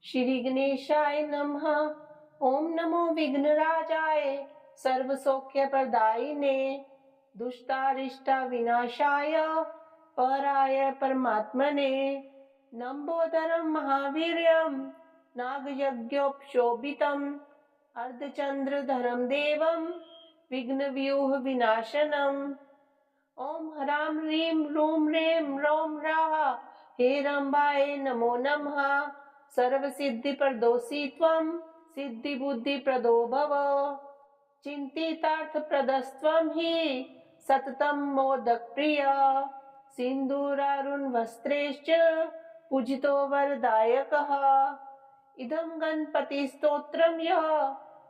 श्री गणेशाय नमः। ओम नमो विघ्नराजाय सर्वसौख्यप्रदायिने दुष्टारिष्टा विनाशाय पराय परमात्मने नम्बोदरं महावीर्यं नागयज्ञोपशोभितम् अर्धचंद्रधरं देवं विघ्नव्यूह विनाशनम्। ओम ह्रां ह्रीं रूं रें रौं राः हेरम्बाय नमो नमः। सर्वसिद्धिप्रदोषि त्वं सिद्धिबुद्धिप्रदो भव। चिन्तितार्थप्रदस्त्वं हि सततं मोदकप्रिय सिन्दूरारुणवस्त्रैश्च पूजितो वरदायकः। इदं गणपतिस्तोत्रं यः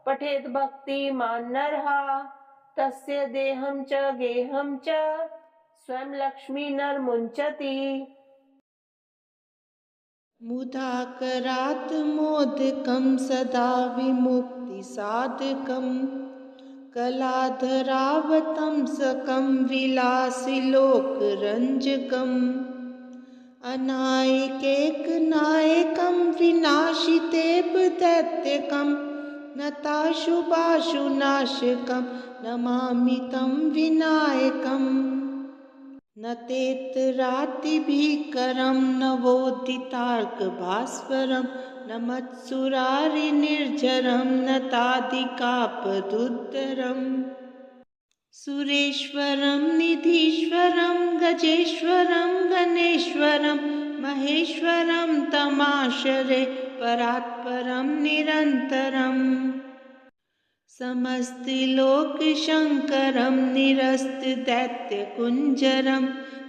पठेत् भक्तिमान् नरः तस्य देहं च गेहं च स्वयं लक्ष्मीर्नमुञ्चति। मुदाकरात् मोदकं सदा विमुक्तिसाधकं कलाधरावतंसकं विलासिलोकरञ्जकम् अनायकैकनायकं विनाशितेव दैत्यकं नताशुभाशुनाशकं नमामि तं विनायकम् नतेतरातिभीकरं नवोदितार्कभास्वरं नमत्सुरारिनिर्झरं नतादिकापदुद्धरम् सुरेश्वरं निधीश्वरं गजेश्वरं गणेश्वरं महेश्वरं तमाश्रये परात्परं निरन्तरम् समस्तिलोकशङ्करं निरस्तदैत्यकुञ्जरं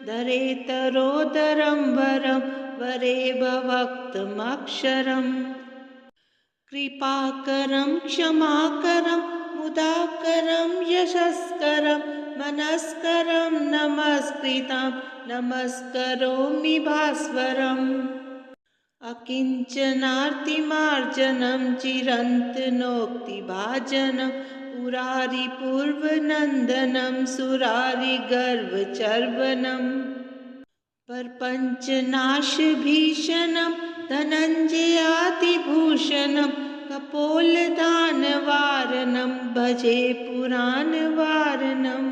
धरेतरोदरं वरं वरेव भक्तमक्षरम् कृपाकरं क्षमाकरं मुदाकरं यशस्करं मनस्करं नमस्कृतं नमस्करोमि भास्वरम् अकिञ्चनार्तिमार्जनं चिरन्तनोक्तिभाजनं पुरारिपूर्वनन्दनं सुरारिगर्वचर्वणम् परपञ्चनाशभीषणं धनञ्जयातिभूषणं कपोलदानवारणं भजे पुराणवारणम्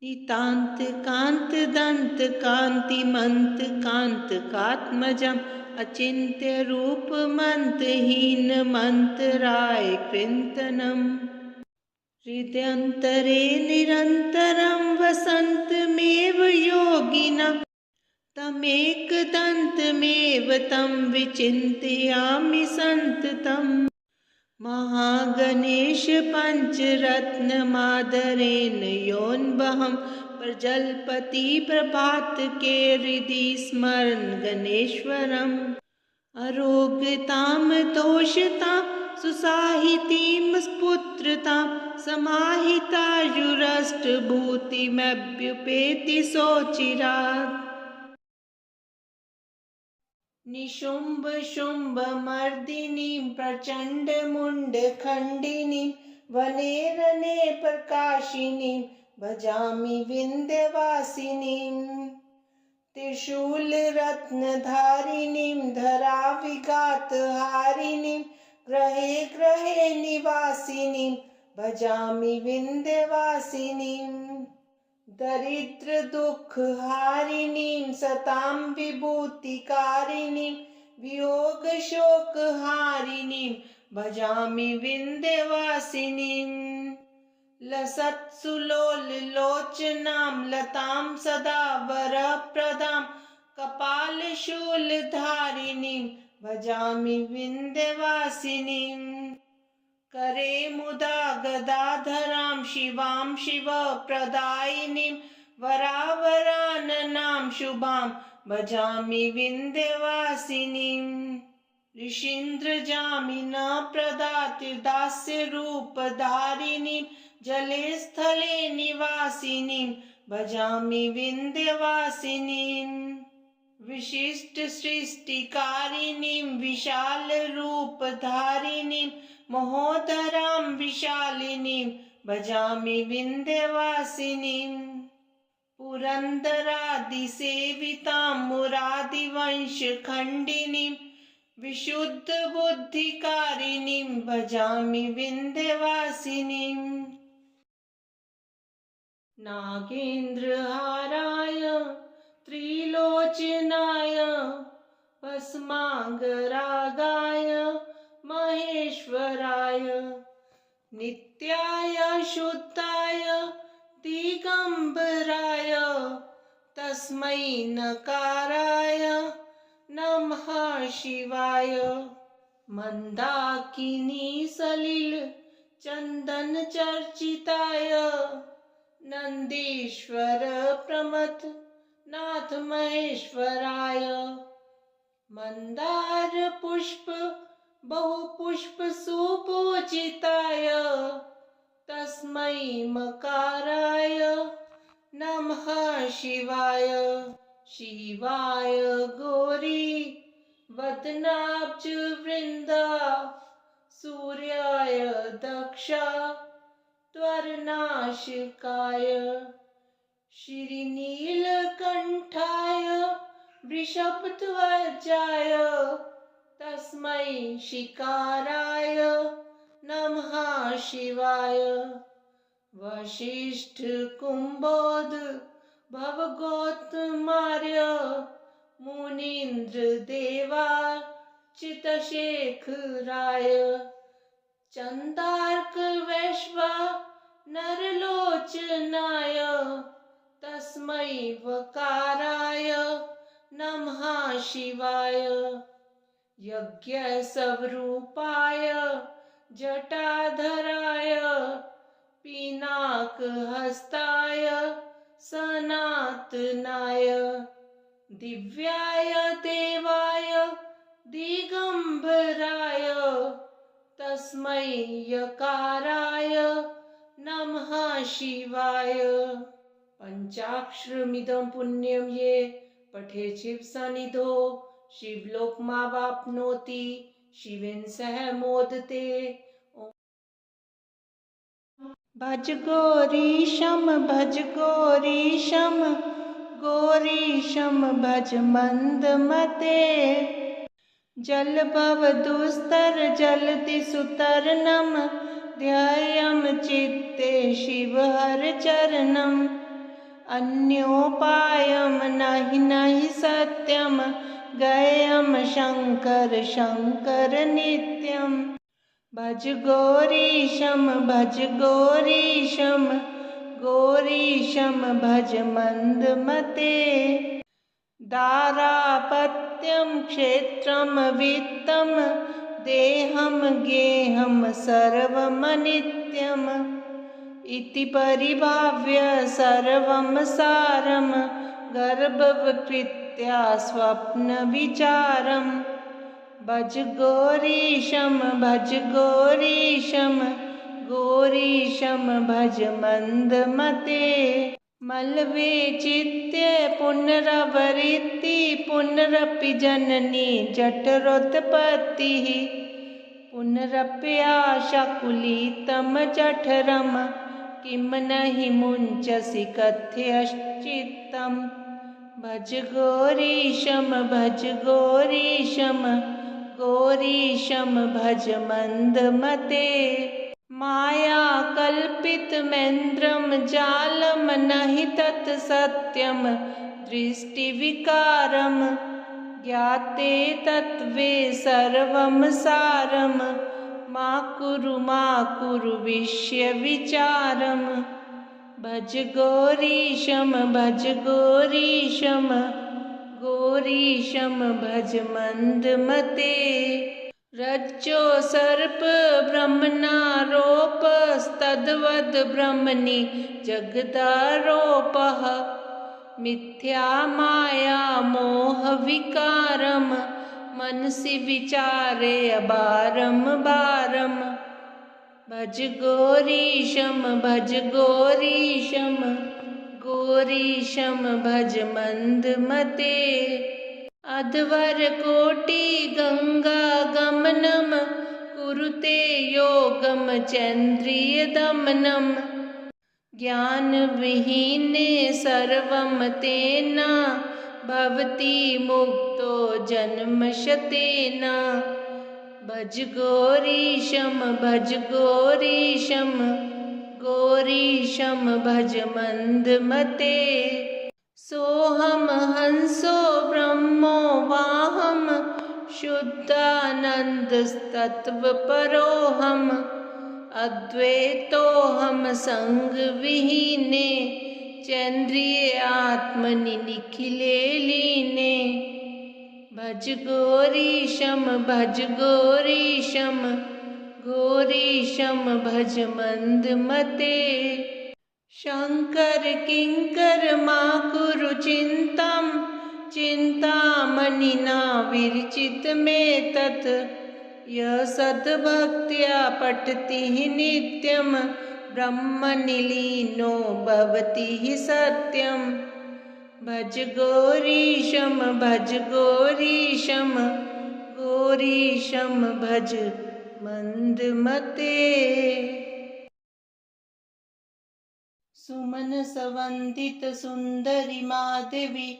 नितान्तकान्तदन्तकान्तिमन्तकान्तकात्मजम् अचिन्त्यरूपमन्तहीनमन्तराय कृन्तनम् हृदयन्तरे निरन्तरं वसन्तमेव योगिनं तमेकदन्तमेव तं विचिन्तयामि सन्ततम् महागणेश पञ्चरत्नमादरेण योऽन्वहं प्रजल्पति प्रभातके हृदि स्मरन् गणेश्वरम् अरोगतां तोषतां सुसाहितीं स्पुत्रतां समाहितायुरष्टभूतिमभ्युपेति सोचिरात् निशुम्भ शुम्भमर्दिनीं प्रचण्डमुण्डखण्डिनीं वने रणे प्रकाशिनीं भजामि विन्ध्यवासिनीं त्रिशूलरत्नधारिणीं धराविघातहारिणीं ग्रहे ग्रहे निवासिनीं भजामि विन्ध्यवासिनीं दरिद्रदुःखहारिणीं सतां विभूतिकारिणीं वियोगशोकहारिणीं भजामि विन्ध्यवासिनीं लसत्सुलोललोचनां लतां सदा वरप्रदां कपालशूलधारिणीं भजामि विन्ध्यवासिनीं करे मुदा गदाधरां शिवां शिवप्रदायिनीं वरावराननां शुभां भजामि विन्ध्यवासिनीं ऋषीन्द्रजामिनप्रदातिर्दास्यरूपधारिणीं जले स्थले निवासिनीं भजामि विन्ध्यवासिनीं विशिष्टसृष्टिकारिणीं विशालरूपधारिणीं महोदरां विशालिनीं भजामि विन्ध्यवासिनीं पुरन्दरादिसेवितां मुरादिवंशखण्डिनीं विशुद्धबुद्धिकारिणीं भजामि विन्ध्यवासिनीम्। नागेन्द्रहाराय त्रिलोचनाय भस्माङ्गरागाय महेश्वराय नित्याय शुद्धाय दिगम्बराय तस्मै नकाराय नमः शिवाय। मन्दाकिनी सलिल चन्दन चर्चिताय नन्दीश्वर प्रमथ नाथ महेश्वराय मंदार पुष्प बहुपुष्प सुपूजिताय तस्मै मकाराय नमः शिवाय। शिवाय गौरी वदनाब्ज वृंदा सूर्याय दक्षा त्वरनाशिकाय श्रीनीलकण्ठाय वृषभध्वजाय तस्मै शिकाराय नमः शिवाय। वसिष्ठ कुम्भोद भवगोत्मार्य मुनीन्द्र देवाच्युतशेखराय चन्दार्क वैश्वा नरलोचनाय तस्मै वकाराय नमः शिवाय। यज्ञस्वरूपाय जटाधराय पिनाकहस्ताय सनातनाय दिव्याय देवाय दिगम्बराय तस्मै यकाराय नमः शिवाय। पंचाक्षरमिदं पुण्यं ये पठेत् शिवसन्निधौ शिवलोकमावाप्नोति शिवेन सह मोदते। भज गौरीशं गौरीशं भज मन्दमते जलभवदुस्तर जलधिसुतरणं ध्येयं चित्ते शिवहरचरणम् अन्योपायं नहि सत्यं गयं शङ्कर शङ्कर नित्यं। भज गौरीशं गौरीशं भज मन्दमते दारापत्यं क्षेत्रं वित्तं देहं गेहं सर्वमनित्यम् इति परिभाव्य सर्वं सारं गर्भवकृत्या स्वप्नविचारम्। भज गौरीशं गौरीशं भज मन्दमते मल्वे चित्ते पुनरवृत्ति पुनरपि जननी जठरोत्पत्तिः पुनरप्याशाकुलितं जठरं किं नहि मुञ्चसि कथयश्चित्तम्। भज गौरीशं गौरीशं भज मन्दमते मायाकल्पितमेन्द्रं जालं नहि तत् सत्यं दृष्टिविकारं ज्ञाते तत्त्वे सर्वं सारं मा कुरु विषयविचारम्। भज गौरीशं भज मन्दमते रज्जो सर्प ब्रह्मणारोपस्तद्वद् ब्रह्मणि जगदारोपः मिथ्या माया मोहविकारं मनसि विचारे बारम्। भज गौरीशं भज मन्दमते अध्वर कोटि गंगा गमनं कुरुते योगं चन्द्रिय दमनं ज्ञान विहीने सर्वं तेन भवति मुक्तो जन्मशतेन भज गौरीशं भज गौरीशं गौरीशं भज मन्दमते सोऽहं हंसो ब्रह्मो वाहं शुद्धानन्दस्तत्त्वपरोऽहम् अद्वैतोऽहं सङ्गविहीने चन्द्रिये आत्मनि निखिले लीने भज गौरीशं भज गौरीशं गौरीशं भज मन्दमते शङ्कर किङ्कर मा कुरु चिन्तां चिन्तामणिना विरचित मे तत् यः सद्भक्त्या पठति नित्यं ब्रह्मनिलीनो भवति सत्यं भज गौरीशं भज गौरीशं गौरीशं भज मन्दमते सुमन सवन्दित सुन्दरि माधवी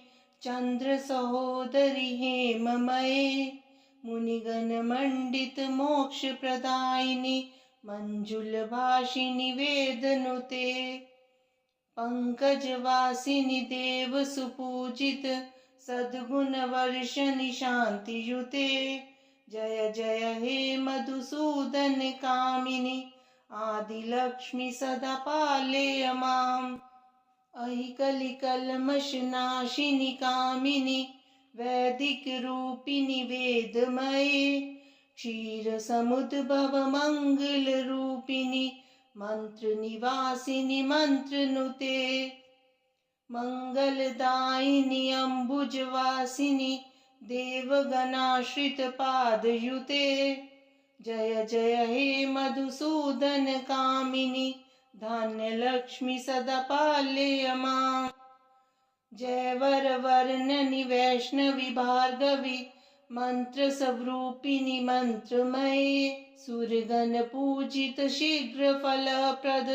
चन्द्र सहोदरि हेममये मुनिगण मंडित मोक्ष प्रदायिनी मंजुल भाषिनी वेदनुते पंकजवासिनी देव सुपूजित सद्गुण वर्षनि शांतियुते जय जय हे मधुसूदन कामिनी आदिलक्ष्मी सदा पालय माम् अहि कलिकल्मषनाशिनि कामिनि वैदिक रूपिणि वेदमये क्षीर समुद्भव मंगल रूपिणि मंत्र निवासिनि मंत्रनुते मंगलदायिनि अम्बुजवासिनि देवगणाश्रित पादयुते जय जय हे मधुसूदन कामिनि धान्यलक्ष्मी सदा पालय माम् जय वर वर्णनि वैष्णवी भार्गवी मंत्र स्वरूपिणि मंत्रमये सुरगण पूजित शीघ्र फलप्रद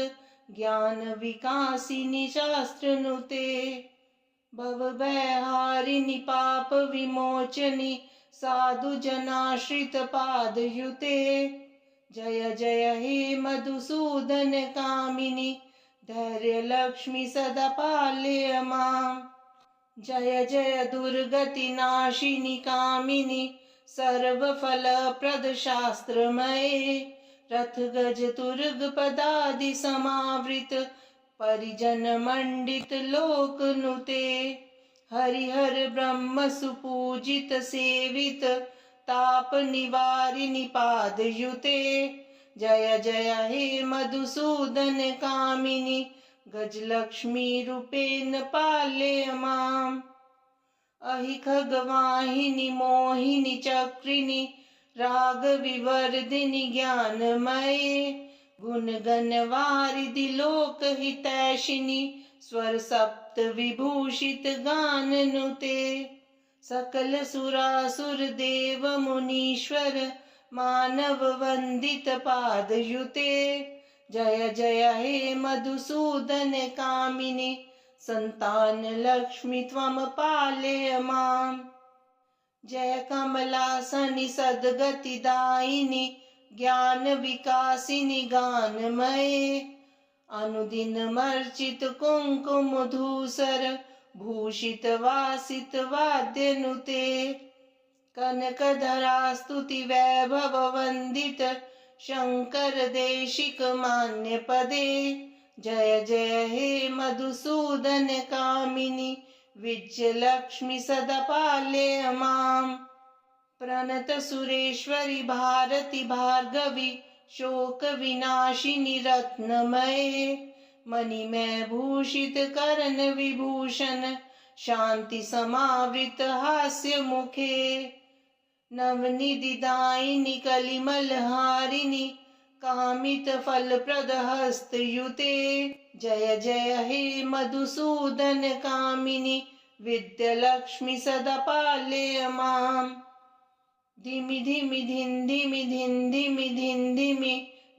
ज्ञान विकासिनि शास्त्रनुते भवभयहारिणि पाप विमोचनि साधु जनाश्रित पादयुते जय जय हे मधुसूदन कामिनि धैर्य लक्ष्मी सदा पालय माम् जय जय दुर्गति नाशिनि कामिनि सर्वफलप्रद शास्त्रमये रथ गज तुर्ग पदादि समावृत परिजन मंडित लोकनुते हरिहर ब्रह्म सुपूजित सेवित ताप निवारिणि पादयुते जय जय हे मधुसूदन कामिनि गजलक्ष्मी रूपेण पालय माम् अहि खगवाहिनि मोहिनि चक्रिणि राग विवर्धिनि ज्ञानमये गुणगण वारिधि लोकहितैषिणि स्वर सप्त विभूषित गाननुते सकल सुरासुर देव मुनीश्वर मानव वंदित पादयुते जय जय हे मधुसूदन कामिनि संतान लक्ष्मी त्वं पालय माम् जय कमलासनि सद्गतिदायिनि ज्ञान विकासिनि गानमये अनुदिन मर्चित कुंकुम धूसर भूषित वासित वाद्यनुते कनकधरा स्तुति वैभव वंदित शंकर देशिक मान्य पदे जय जय हे मधुसूदन कामिनि विजय लक्ष्मी सदा पालय माम् प्रणत सुरेश्वरी भारती भार्गवी शोक विनाशिनी रत्नमये मणिमय भूषित कर्ण विभूषण शांति समावृत हास्य मुखे नवनिधिदायिनि कलिमलहारिणि कामित फलप्रद हस्तयुते जय जय हे मधुसूदन कामिनि विद्यालक्ष्मी सदा पालय माम् धिमि धिमि धिन्धिमि धिन्धिमि धिन्धिमि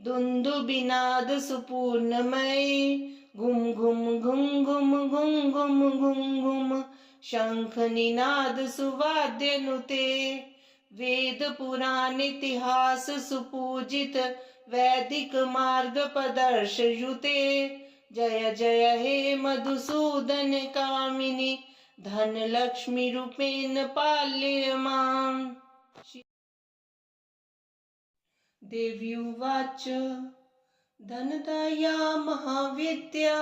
दुन्दुभिनाद सुपूर्णमये घुम घुम घुम घुम घुम घुम घुम घुम शंख निनाद सुवाद्य नुते, वेद पुराण इतिहास सुपूजित, वैदिक मार्ग प्रदर्श युते। जय जय हे मधुसूदन कामिनी, धन लक्ष्मी रूपेण पाल्य माम्। देवी उवाच धनदाया महाविद्या,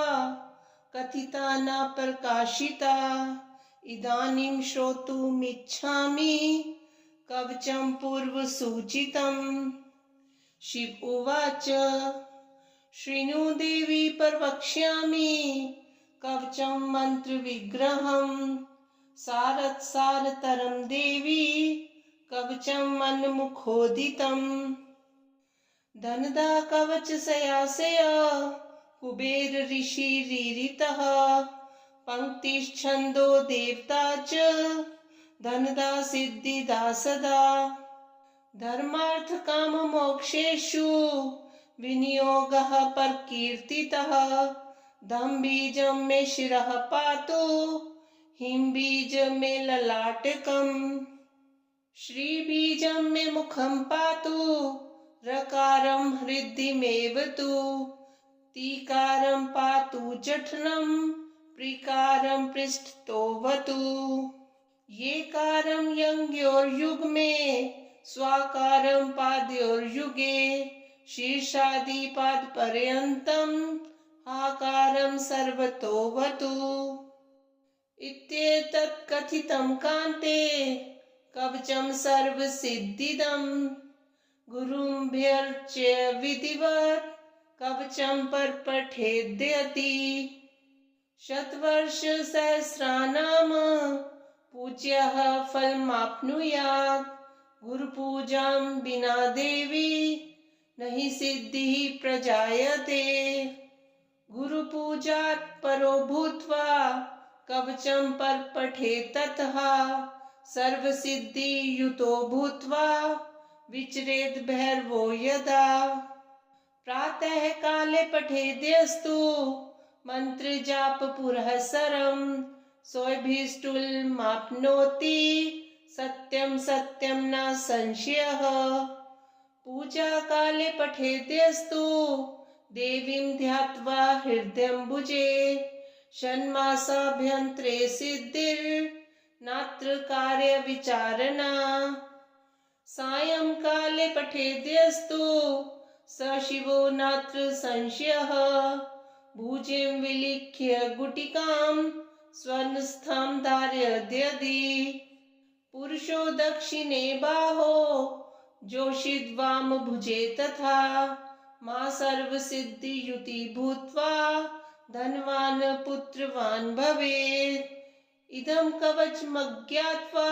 कथिता न प्रकाशिता, इदानीं श्रोतुमिच्छामि, कवचं पूर्वसूचितम्। शिव उवाच शृणु देवी प्रवक्ष्यामि, कवचं मन्त्रविग्रहम्, सारतरं देवी, कवचं मन्मुखोदितम्। धनदा कवचस्यास्य, कुबेर ऋषिरीरितः, पंक्तिश्छन्दो देवता च, धनदा सिद्धिदा सदा। धर्मार्थ काम मोक्षेषु, विनियोगः प्रकीर्तितः, धम्बीजं मे शिरः पातु, हिमबीजं मे ललाटकम्, श्रीबीजं मे मुखं पातु, रकारं हृदिमेव तु, तीकारं पातु जठरं, प्रीकारं पृष्ठतोऽवतु। येकारं यङ्योर्युग्मे, स्वाकारं पादयोर्युगे, शीर्षादिपादपर्यन्तम्, आकारं सर्वतोऽवतु। इत्येतत् कथितं कान्ते, कवचं सर्वसिद्धिदम्, गुरुभ्यर्च्य विधिवत्, कवचं परपठेद्यति। शतवर्षसहस्राणां, पूज्यः फलमाप्नुयात्, गुरुपूजां विना देवी, नहि सिद्धिः प्रजायते। गुरुपूजात् परो भूत्वा, कवचं परपठेत् ततः, सर्वसिद्धियुतो भूत्वा, विचरेद् भैरवो यदा। प्रातः काले पठेद्यस्तु, मंत्रजाप पुरःसरम्, सोऽभीष्टुलमाप्नोति, सत्यं सत्यं न संशयः। पूजा काले पठेद्यस्तु, देवीं ध्यात्वा हृदयम्बुजे, षण्मासाभ्यन्तरे सिद्धिर्नात्र कार्यविचारणा। सायंकाले पठेद्यस्तु, स शिवो नात्र संशयः, भुजं विलिख्य गुटिकां, स्वर्णस्थां धारयद्यदि। पुरुषो दक्षिणे बाहो, जोषिद्वाम भुजे तथा, मा सर्वसिद्धियुति भूत्वा, धनवान् पुत्रवान् भवेत्। इदं कवचमज्ञात्वा,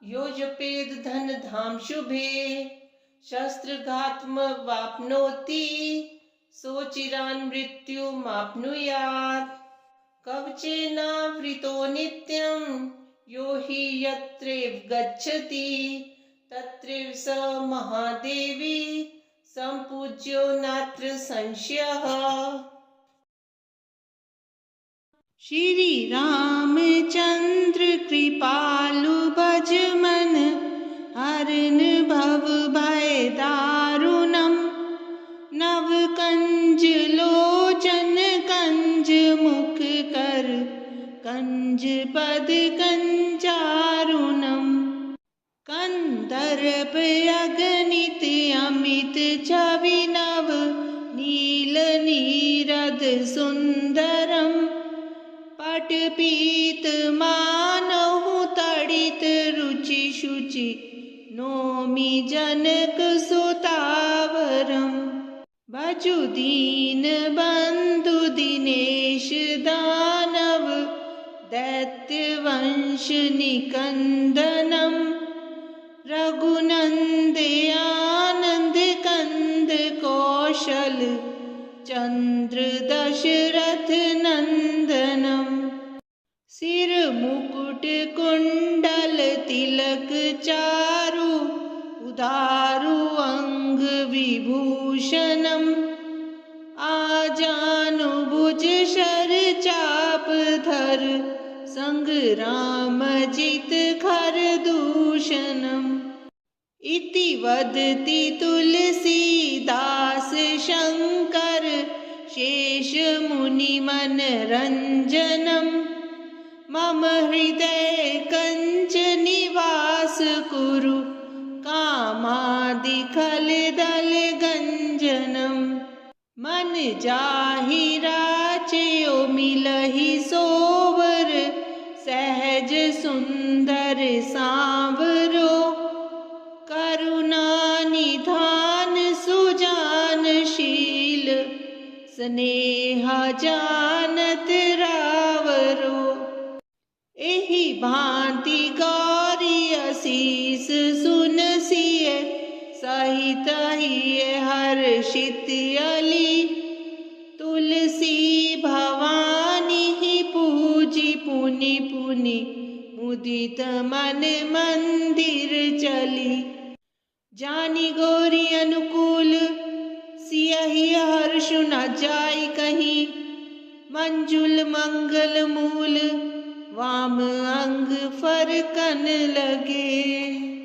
यो जपेद् धनधाम शुभे, शस्त्रघातमवाप्नोति, सोचिरान् मृत्युमाप्नुयात्। कवचेनावृतो नित्यं, यो हि यत्रैव गच्छति, तत्रैव स महादेवी, सम्पूज्यो नात्र संशयः। श्री रामचंद्र कृपालु भज मन, हरन भव भय दारुणम्। नव कंज लोचन कंज मुख कर, कंज पद कंजारुणम्। कंदर्प अगणित अमित छवि नव, नील नीरद सुंदरम्। पटपीत मानहु तडित रुचि शुचि, नोमि जनक सुतावरम्। भजु दीन बंधु दिनेश दानव, दैत्य वंश निकंदनम्। रघुनंद आनंद कंद कौशल, चंद्र दशरथ नंदनम्। सिर मुकुट कुंडल तिलक चारु, उदारु अंग विभूषणम्। आजानु भुज शर चाप धर, संग रामजित घर दूषणम् इति वदति तुलसीदास शंकर शेष मुनि मनरंजनम् मम हृदय कंच निवास कुरु कामादि खल दल गंजनम् मन जाहि राचयो मिलहि सोवर सहज सुंदर सांवरो करुणा निधान सुजानशील स्नेहा जानत रावरो एहि भांति गौरी असीस सुनसिय सहित हिय हर्षित अली तुलसी भवानी ही पूजी पुनि पुनि मुदित मन मंदिर चली जानी गौरी अनुकूल सियहि हर्ष न जाय कहीं मंजुल मंगल मूल वाम अंग फरकन लगे।